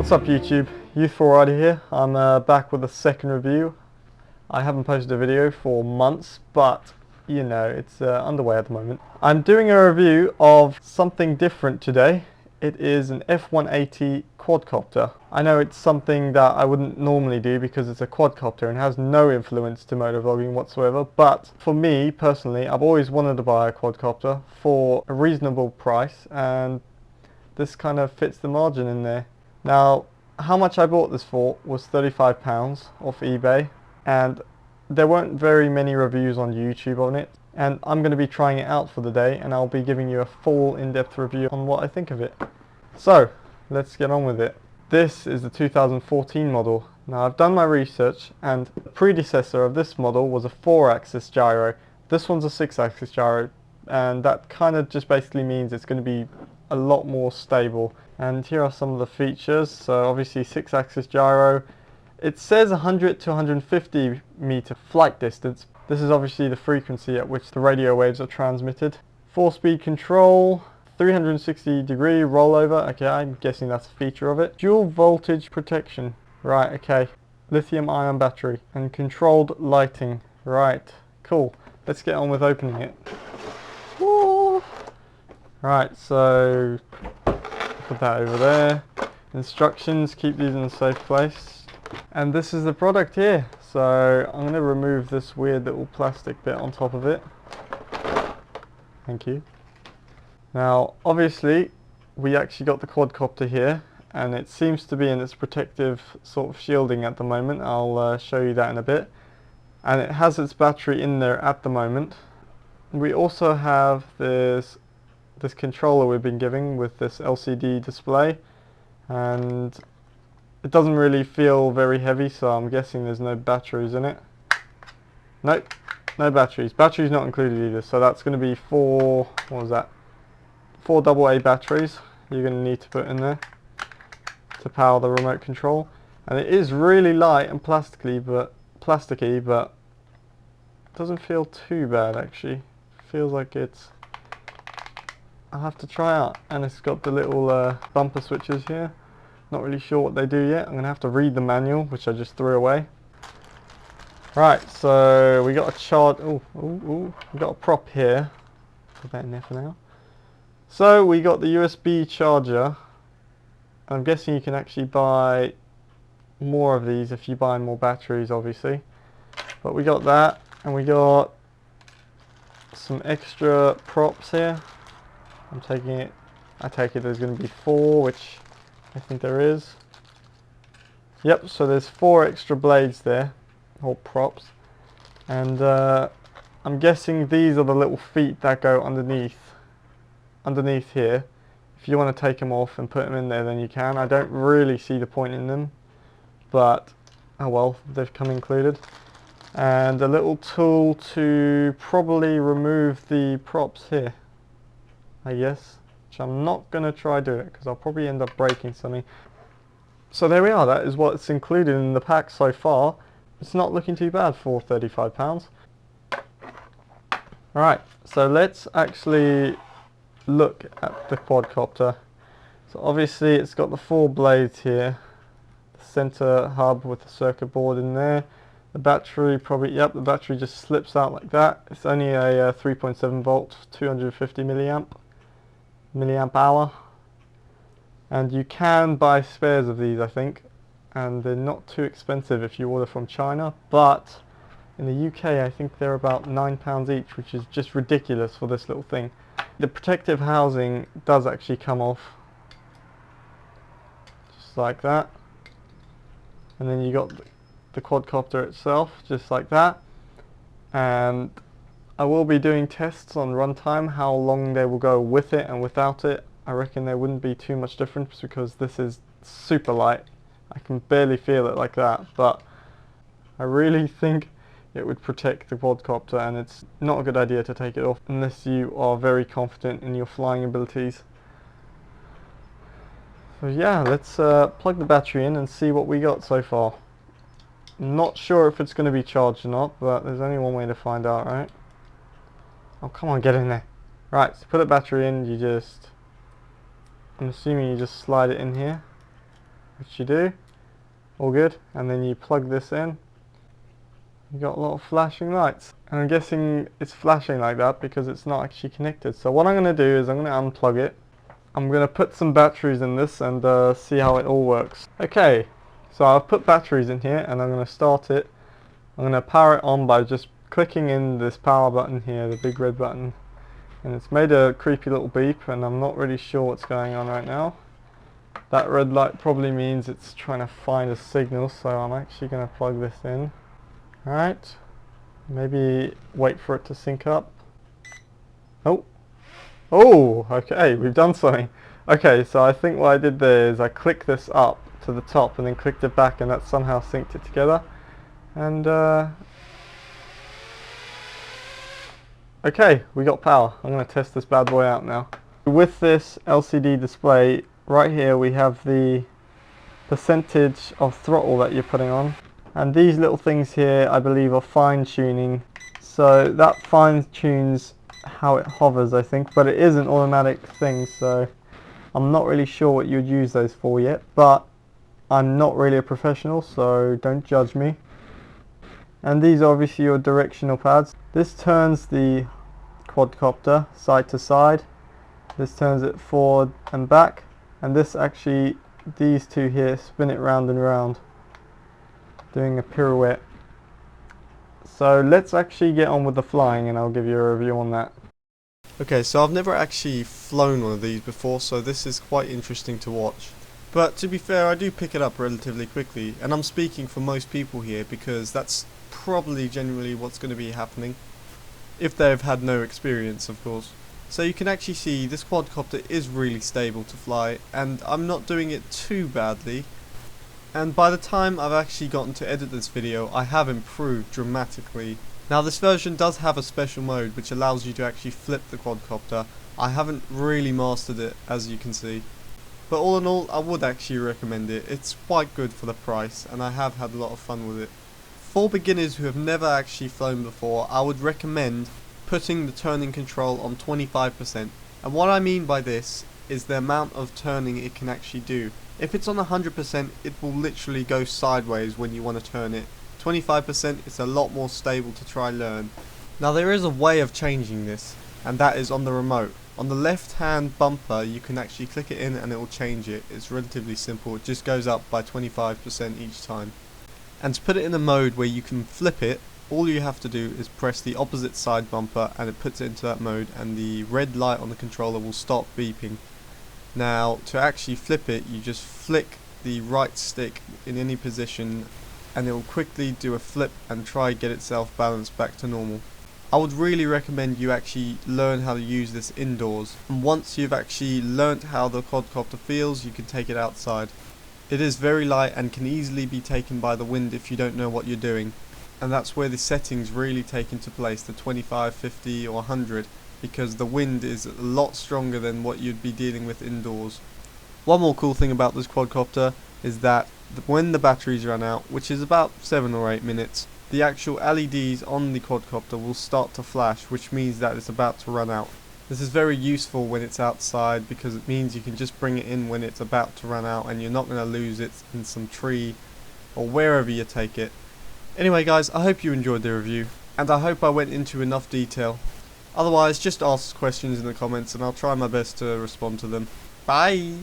What's up YouTube, Youthful Rider here. I'm back with a second review. I haven't posted a video for months, but you know, it's underway at the moment. I'm doing a review of something different today. It is an F180 quadcopter. I know it's something that I wouldn't normally do because it's a quadcopter and has no influence to motovlogging whatsoever, but for me personally, I've always wanted to buy a quadcopter for a reasonable price, and this kind of fits the margin in there. Now, how much I bought this for was £35 off eBay, and there weren't very many reviews on YouTube on it, and I'm going to be trying it out for the day, and I'll be giving you a full in-depth review on what I think of it. So, let's get on with it. This is the 2014 model. Now, I've done my research, and the predecessor of this model was a 4-axis gyro. This one's a 6-axis gyro, and that kind of just basically means it's going to be a lot more stable. And here are some of the features. So obviously 6-axis gyro. It says 100 to 150 meter flight distance. This is obviously the frequency at which the radio waves are transmitted. 4-speed control, 360-degree rollover. Okay, I'm guessing that's a feature of it. Dual voltage protection. Right, okay. Lithium-ion battery and controlled lighting. Right, cool. Let's get on with opening it. Woo! Right, so put that over there. Instructions, keep these in a safe place. And this is the product here. So I'm going to remove this weird little plastic bit on top of it. Thank you. Now obviously we actually got the quadcopter here, and it seems to be in its protective sort of shielding at the moment. I'll show you that in a bit. And it has its battery in there at the moment. We also have this controller we've been giving with this LCD display, and it doesn't really feel very heavy, so I'm guessing there's no batteries in it. Nope, no batteries. Batteries not included either, so that's going to be four AA batteries you're going to need to put in there to power the remote control. And it is really light and plasticky, but it doesn't feel too bad actually. It feels like it's, I'll have to try out. And it's got the little bumper switches here. Not really sure what they do yet. I'm going to have to read the manual, which I just threw away. Right, so we got a charge. We got a prop here. Put that in there for now. So we got the USB charger. I'm guessing you can actually buy more of these if you buy more batteries, obviously. But we got that, and we got some extra props here. I take it there's going to be 4, which I think there is. Yep, so there's 4 extra blades there, or props. And I'm guessing these are the little feet that go underneath here. If you want to take them off and put them in there, then you can. I don't really see the point in them, but oh well, they've come included. And a little tool to probably remove the props here, I guess, which I'm not going to try do it because I'll probably end up breaking something. So there we are, that is what's included in the pack so far. It's not looking too bad for £35. Alright, so let's actually look at the quadcopter. So obviously it's got the 4 blades here, the center hub with the circuit board in there. The battery the battery just slips out like that. It's only a 3.7 volt, 250 milliamp hour. And you can buy spares of these, I think, and they're not too expensive if you order from China, but in the UK I think they're about £9 each, which is just ridiculous for this little thing. The protective housing does actually come off, just like that, and then you got the quadcopter itself, just like that. And I will be doing tests on runtime, how long they will go with it and without it. I reckon there wouldn't be too much difference because this is super light. I can barely feel it like that, but I really think it would protect the quadcopter, and it's not a good idea to take it off unless you are very confident in your flying abilities. So yeah, let's plug the battery in and see what we got so far. Not sure if it's going to be charged or not, but there's only one way to find out, right? Oh, come on, get in there. Right, so put the battery in, I'm assuming you just slide it in here. which you do. All good. And then you plug this in. You got a lot of flashing lights. And I'm guessing it's flashing like that because it's not actually connected. So what I'm going to do is I'm going to unplug it. I'm going to put some batteries in this and see how it all works. Okay, so I've put batteries in here and I'm going to start it. I'm going to power it on by just clicking in this power button here, the big red button. And it's made a creepy little beep and I'm not really sure what's going on right now. That red light probably means it's trying to find a signal, so I'm actually going to plug this in. Alright, maybe wait for it to sync up. Oh, okay, we've done something. Okay, so I think what I did there is I clicked this up to the top and then clicked it back, and that somehow synced it together. And okay, we got power. I'm going to test this bad boy out now. With this LCD display, right here we have the percentage of throttle that you're putting on. And these little things here, I believe, are fine tuning. So that fine tunes how it hovers, I think, but it is an automatic thing, so I'm not really sure what you'd use those for yet, but I'm not really a professional, so don't judge me. And these are obviously your directional pads. This turns the quadcopter side to side. This turns it forward and back, and this actually, these two here, spin it round and round, doing a pirouette. So let's actually get on with the flying and I'll give you a review on that. Okay, so I've never actually flown one of these before, so this is quite interesting to watch. But to be fair, I do pick it up relatively quickly, and I'm speaking for most people here because that's probably generally what's going to be happening, if they've had no experience, of course. So you can actually see this quadcopter is really stable to fly, and I'm not doing it too badly. And by the time I've actually gotten to edit this video, I have improved dramatically. Now this version does have a special mode which allows you to actually flip the quadcopter. I haven't really mastered it, as you can see. But all in all, I would actually recommend it. It's quite good for the price, and I have had a lot of fun with it. For beginners who have never actually flown before, I would recommend putting the turning control on 25%. And what I mean by this is the amount of turning it can actually do. If it's on 100%, it will literally go sideways when you want to turn it. 25% is a lot more stable to try learn. Now there is a way of changing this, and that is on the remote. On the left hand bumper you can actually click it in and it will change it. It's relatively simple, it just goes up by 25% each time. And to put it in a mode where you can flip it, all you have to do is press the opposite side bumper and it puts it into that mode, and the red light on the controller will stop beeping. Now to actually flip it, you just flick the right stick in any position and it will quickly do a flip and try get itself balanced back to normal. I would really recommend you actually learn how to use this indoors, and once you've actually learnt how the quadcopter feels, you can take it outside. It is very light and can easily be taken by the wind if you don't know what you're doing, and that's where the settings really take into place, the 25, 50 or 100, because the wind is a lot stronger than what you'd be dealing with indoors. One more cool thing about this quadcopter is that when the batteries run out, which is about 7 or 8 minutes, the actual LEDs on the quadcopter will start to flash, which means that it's about to run out. This is very useful when it's outside because it means you can just bring it in when it's about to run out and you're not going to lose it in some tree or wherever you take it. Anyway guys, I hope you enjoyed the review, and I hope I went into enough detail. Otherwise, just ask questions in the comments and I'll try my best to respond to them. Bye!